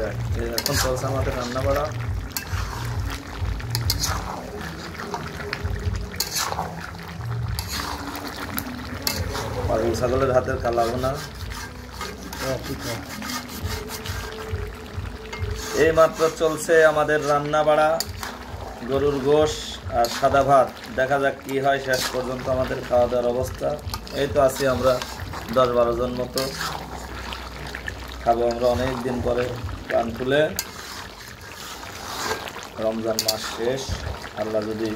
যাক, এখন চলছে আমাদের রান্না বাড়া। পাগল ছাগলের হাতের কালা ভুনা। এই মাত্র চলছে আমাদের রান্না বাড়া, গরুর গোশ আর সাদা ভাত। দেখা যাক কি হয় শেষ পর্যন্ত আমাদের খাওয়া দাওয়ার অবস্থা। এই তো আছি আমরা 10-12 জন মতো, খাবো আমরা অনেক দিন পরে প্রাণ খুলে। রমজান মাস শেষ, আল্লাহ যদি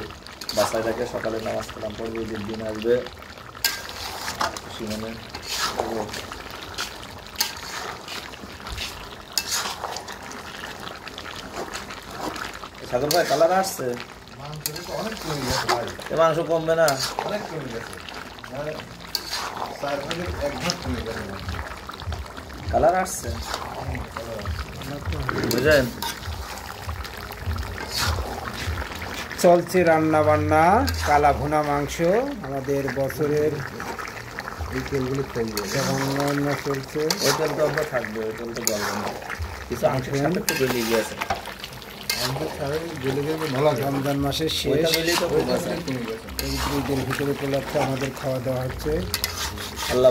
বাসায় রাখে সকালে নামাজ কালাম পড়বে, ঈদের দিন আসবে, খুশি মনে সাগর ভাই কালার আসছে, মাংস কমবে না, কালার আসছে বুঝলেন। চলছে রান্না বান্না, কালা ভুনা মাংস আমাদের বছরের এই তেলগুলো ফেলবে, অন্য চলছে। ওই তেল তো আমরা থাকবে, ওই তেল তো গলবে না, কিছু আংশের সাথে একটু গলিয়ে গিয়েছে। রমজান মাসের শেষ, ঈদের ভিতরে উপলক্ষে আমাদের খাওয়া দাওয়া হচ্ছে। আল্লাহ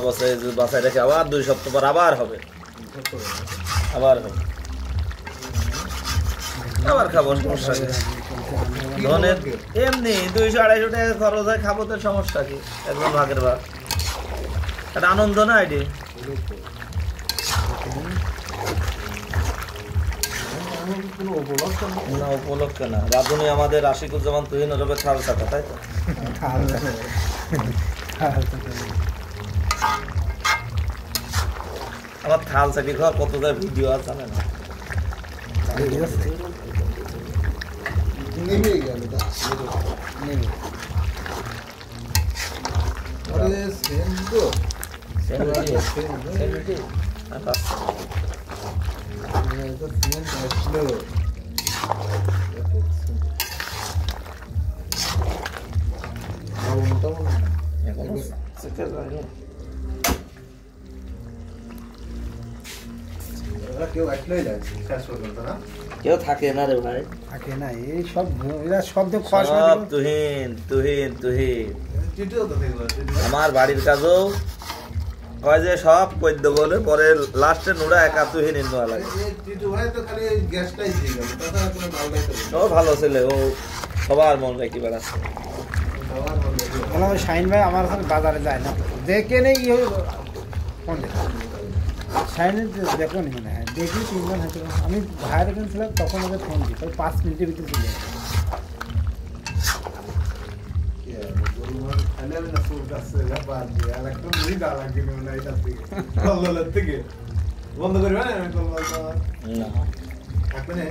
বাসায় রেখে আবার 2 সপ্তাহ পর আবার হবে, আবার হবে, আবার খাবো, সমস্যা কি? ধনের এমনি 200-250 টাকা খরচ হয়, খাবো তো সমস্যা কি? একদম ভাগের ভাগ, একটা আনন্দ না এটি। না উপলক্ষে না, রাধুনি আমাদের আশিকুজ্জামান তুহিন রবে থাল চাটা, তাই তো? আমার থাল চাটি খাওয়ার কত ভিডিও আছে জানেন? কেউ থাকে না রে ভাই, থাকে না, এই সব এরা শব্দ সব তুহিন তুহিন তুহিন। আমার বাড়ির কাজও কয় যে সব কইদ্য বলে, পরে লাস্টে নোড়া একা তুহিন নেওয়া লাগে। ও ভালো ছেলে, ও সবার মন রেখে বেড়াচ্ছে। শাহিন ভাই আমার ওখানে বাজারে যায় না, দেখে নেই ফোন দেখে শাহিনের দেখো নি মনে হয়, দেখি 3 জন হয়তো। আমি ভাইয়ের এখানে ছিলাম তখন ওদের ফোন দিই, 5 মিনিটের ভিতরে চলে যায়। বন্ধ করবে না